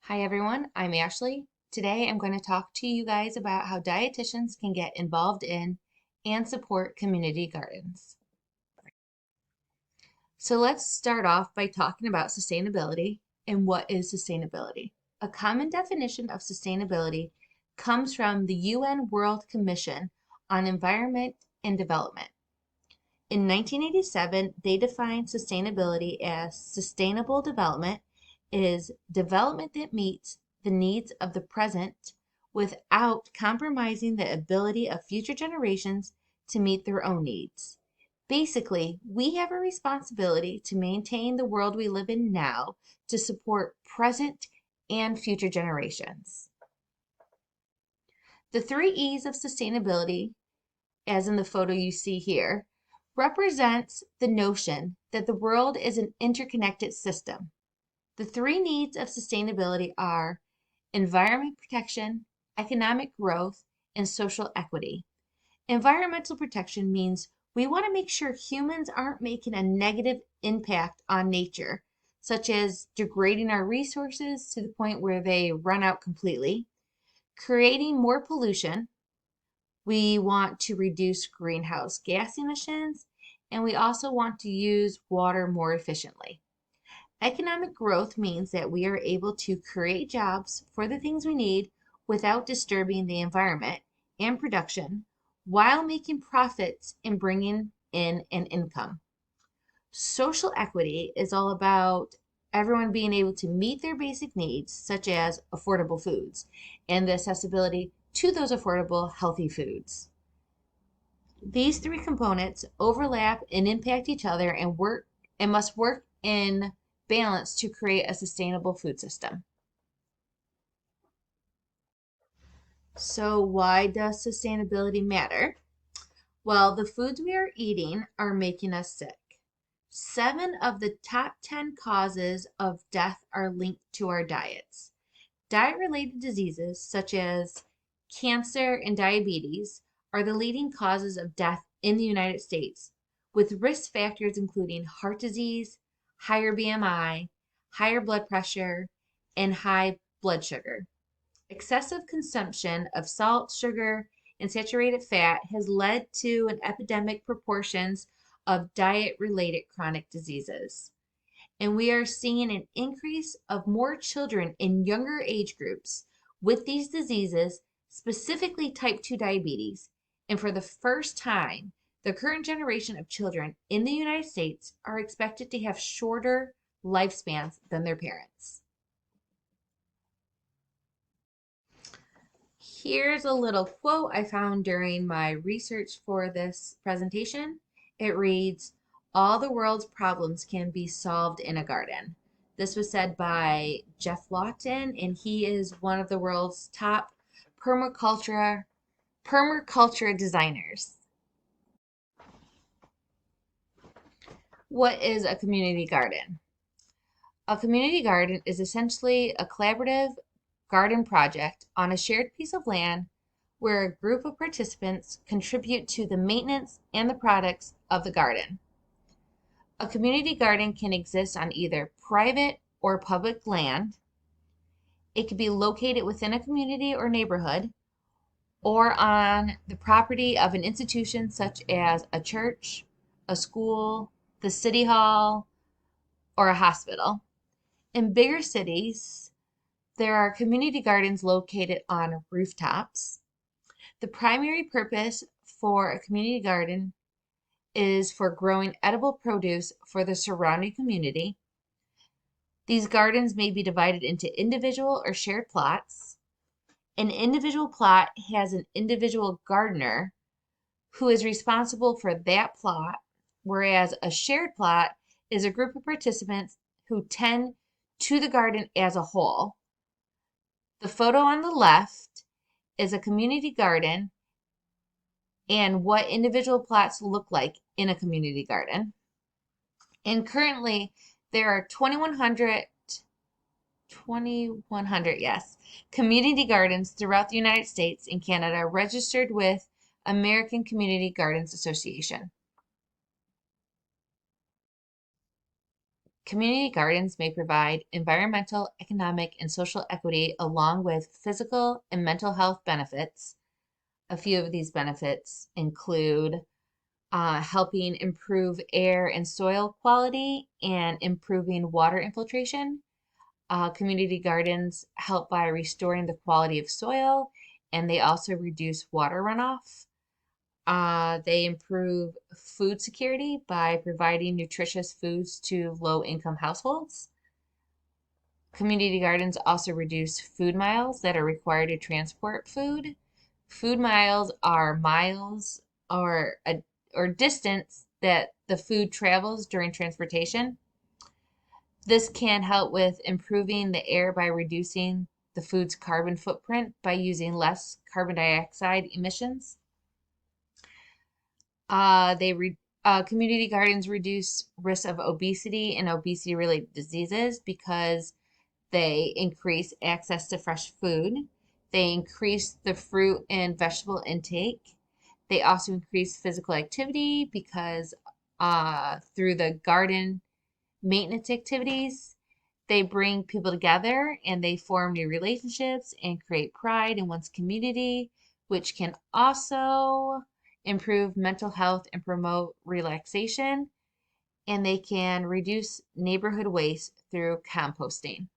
Hi everyone, I'm Ashley. Today I'm going to talk to you guys about how dietitians can get involved in and support community gardens. So let's start off by talking about sustainability and what is sustainability. A common definition of sustainability comes from the UN World Commission on Environment and Development. In 1987, they defined sustainability as sustainable development is development that meets the needs of the present without compromising the ability of future generations to meet their own needs. Basically, we have a responsibility to maintain the world we live in now to support present and future generations. The three E's of sustainability, as in the photo you see here, represents the notion that the world is an interconnected system. The three needs of sustainability are environment protection, economic growth, and social equity. Environmental protection means we want to make sure humans aren't making a negative impact on nature, such as degrading our resources to the point where they run out completely, creating more pollution. We want to reduce greenhouse gas emissions, and we also want to use water more efficiently. Economic growth means that we are able to create jobs for the things we need without disturbing the environment and production while making profits and bringing in an income. Social equity is all about everyone being able to meet their basic needs, such as affordable foods and the accessibility to those affordable, healthy foods. These three components overlap and impact each other and must work in balance to create a sustainable food system. So why does sustainability matter? Well, the foods we are eating are making us sick. 7 of the top 10 causes of death are linked to our diets. Diet-related diseases such as cancer and diabetes are the leading causes of death in the United States, with risk factors including heart disease, higher BMI, higher blood pressure, and high blood sugar. Excessive consumption of salt, sugar, and saturated fat has led to an epidemic proportions of diet-related chronic diseases. And we are seeing an increase of more children in younger age groups with these diseases, specifically type 2 diabetes. And for the first time, the current generation of children in the United States are expected to have shorter lifespans than their parents. Here's a little quote I found during my research for this presentation. It reads, "All the world's problems can be solved in a garden." This was said by Geoff Lawton, and he is one of the world's top permaculture designers. What is a community garden? A community garden is essentially a collaborative garden project on a shared piece of land where a group of participants contribute to the maintenance and the products of the garden. A community garden can exist on either private or public land. It can be located within a community or neighborhood or on the property of an institution such as a church, a school, the city hall, or a hospital. In bigger cities, there are community gardens located on rooftops. The primary purpose for a community garden is for growing edible produce for the surrounding community. These gardens may be divided into individual or shared plots. An individual plot has an individual gardener who is responsible for that plot, whereas a shared plot is a group of participants who tend to the garden as a whole. The photo on the left is a community garden and what individual plots look like in a community garden. And currently, there are 2,100, yes, community gardens throughout the United States and Canada registered with American Community Gardens Association. Community gardens may provide environmental, economic, and social equity along with physical and mental health benefits. A few of these benefits include helping improve air and soil quality and improving water infiltration. Community gardens help by restoring the quality of soil, and they also reduce water runoff. They improve food security by providing nutritious foods to low-income households. Community gardens also reduce food miles that are required to transport food. Food miles or a, or distance that the food travels during transportation. This can help with improving the air by reducing the food's carbon footprint by using less carbon dioxide emissions. Community gardens reduce risk of obesity and obesity-related diseases because they increase access to fresh food. They increase the fruit and vegetable intake. They also increase physical activity because through the garden maintenance activities, they bring people together and they form new relationships and create pride in one's community, which can also improve mental health and promote relaxation. And they can reduce neighborhood waste through composting.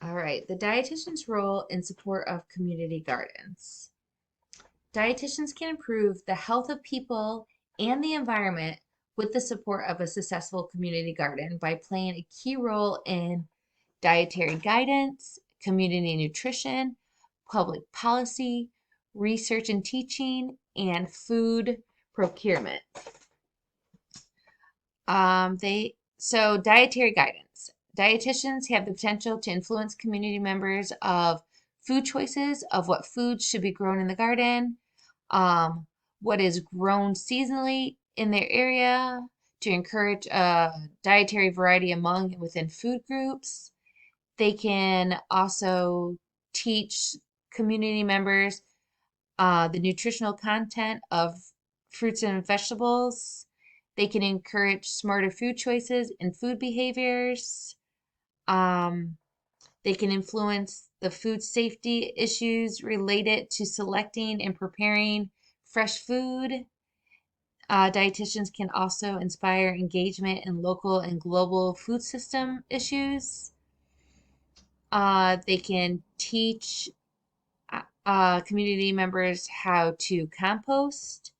All right, the dietitian's role in support of community gardens. Dietitians can improve the health of people and the environment with the support of a successful community garden by playing a key role in dietary guidance, community nutrition, public policy, research and teaching, and food procurement. Dietary guidance. Dietitians have the potential to influence community members of food choices, of what foods should be grown in the garden, what is grown seasonally in their area, to encourage dietary variety among and within food groups. They can also teach community members the nutritional content of fruits and vegetables. They can encourage smarter food choices and food behaviors. Um, they can influence the food safety issues related to selecting and preparing fresh food. Dietitians can also inspire engagement in local and global food system issues. They can teach community members how to compost,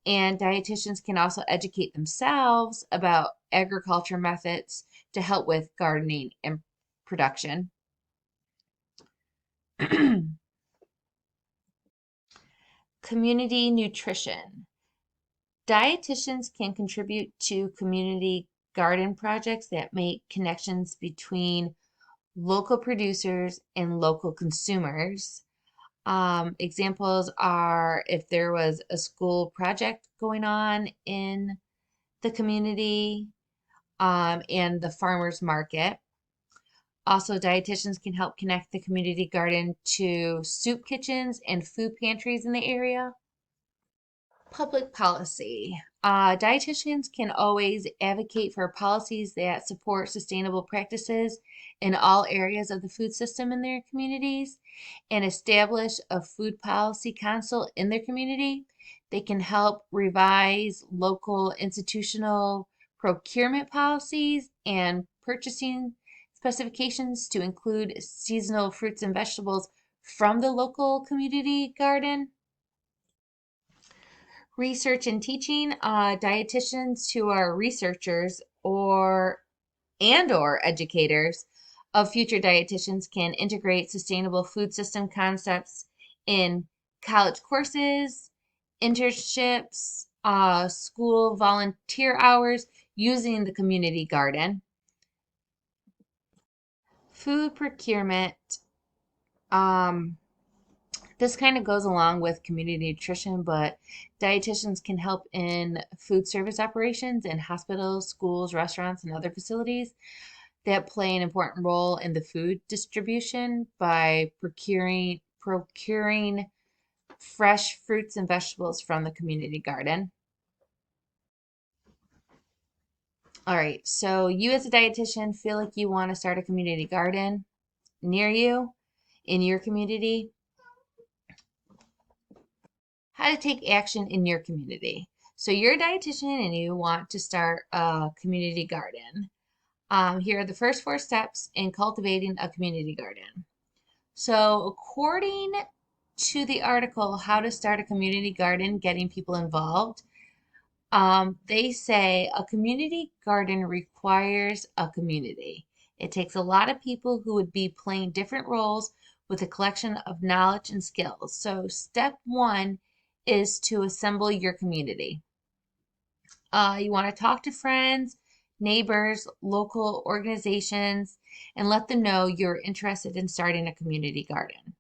and dietitians can also educate themselves about agriculture methods to help with gardening and production. Community nutrition. Dietitians can contribute to community garden projects that make connections between local producers and local consumers. Examples are if there was a school project going on in the community, and the farmers market. Also, dietitians can help connect the community garden to soup kitchens and food pantries in the area. Public policy. Dietitians can always advocate for policies that support sustainable practices in all areas of the food system in their communities and establish a food policy council in their community. They can help revise local institutional procurement policies and purchasing specifications to include seasonal fruits and vegetables from the local community garden. Research and teaching. Dietitians who are researchers or educators of future dietitians can integrate sustainable food system concepts in college courses, internships, school volunteer hours using the community garden. Food procurement. This kind of goes along with community nutrition, but dietitians can help in food service operations in hospitals, schools, restaurants, and other facilities that play an important role in the food distribution by procuring fresh fruits and vegetables from the community garden. All right, so you as a dietitian feel like you want to start a community garden near you in your community. How to take action in your community. So you're a dietitian and you want to start a community garden. Here are the first 4 steps in cultivating a community garden. So according to the article, How to Start a Community Garden, Getting People Involved, they say a community garden requires a community. It takes a lot of people who would be playing different roles with a collection of knowledge and skills. So, step 1 is to assemble your community. You want to talk to friends, neighbors, local organizations, and let them know you're interested in starting a community garden.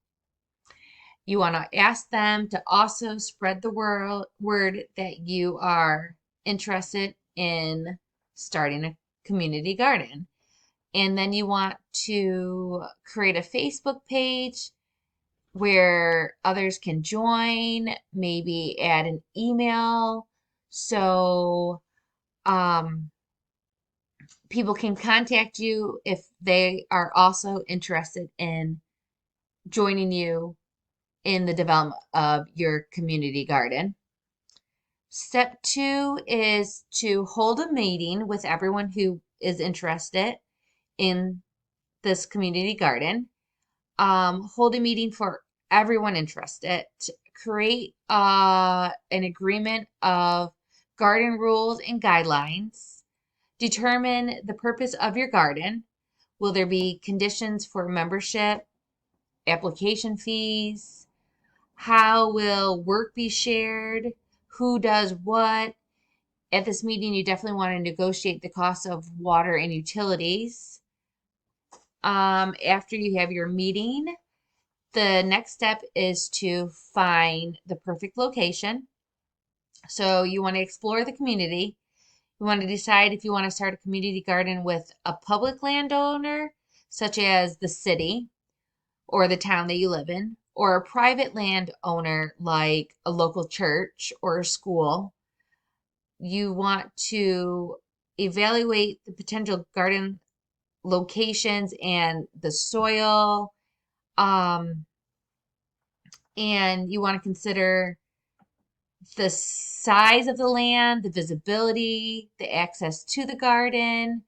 You want to ask them to also spread the word that you are interested in starting a community garden. And then you want to create a Facebook page where others can join, maybe add an email so um, people can contact you if they are also interested in joining you in the development of your community garden. Step 2 is to hold a meeting with everyone who is interested in this community garden. Hold a meeting for everyone interested. Create an agreement of garden rules and guidelines. Determine the purpose of your garden. Will there be conditions for membership, application fees? How will work be shared? Who does what? At this meeting, you definitely want to negotiate the cost of water and utilities. After you have your meeting, the next step is to find the perfect location. So you want to explore the community. You want to decide if you want to start a community garden with a public landowner, such as the city or the town that you live in, or a private landowner like a local church or a school. You want to evaluate the potential garden locations and the soil. Um, and you want to consider the size of the land, the visibility, the access to the garden.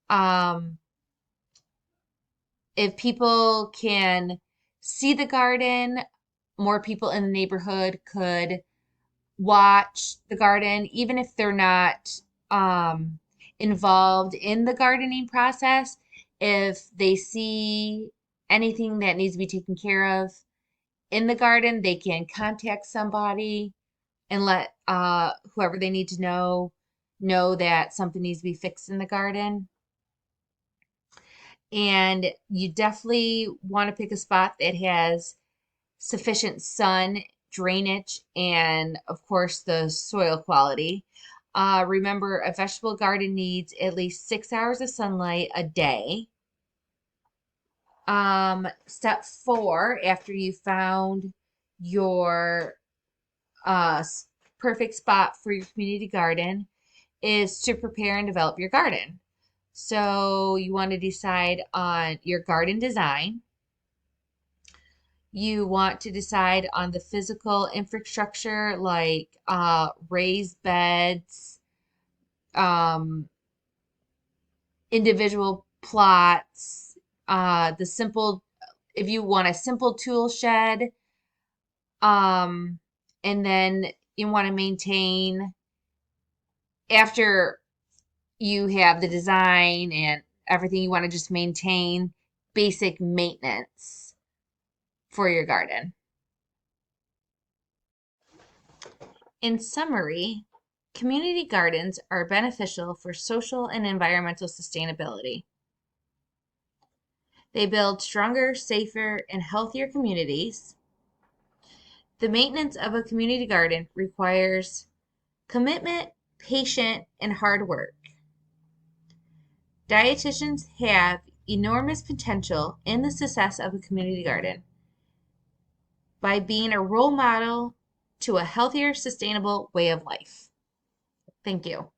Um, if people can see the garden, more people in the neighborhood could watch the garden, even if they're not involved in the gardening process. If they see anything that needs to be taken care of in the garden, they can contact somebody and let whoever they need to know that something needs to be fixed in the garden. And you definitely want to pick a spot that has sufficient sun, drainage, and of course the soil quality. Remember, a vegetable garden needs at least 6 hours of sunlight a day. Step 4, after you found your perfect spot for your community garden, is to prepare and develop your garden. So you want to decide on your garden design. You want to decide on the physical infrastructure like raised beds, um, individual plots, the simple, if you want a simple tool shed, um, and then you want to maintain after you have the design and everything, you want to just maintain basic maintenance for your garden. In summary, community gardens are beneficial for social and environmental sustainability. They build stronger, safer, and healthier communities. The maintenance of a community garden requires commitment, patience, and hard work. Dietitians have enormous potential in the success of a community garden by being a role model to a healthier, sustainable way of life. Thank you.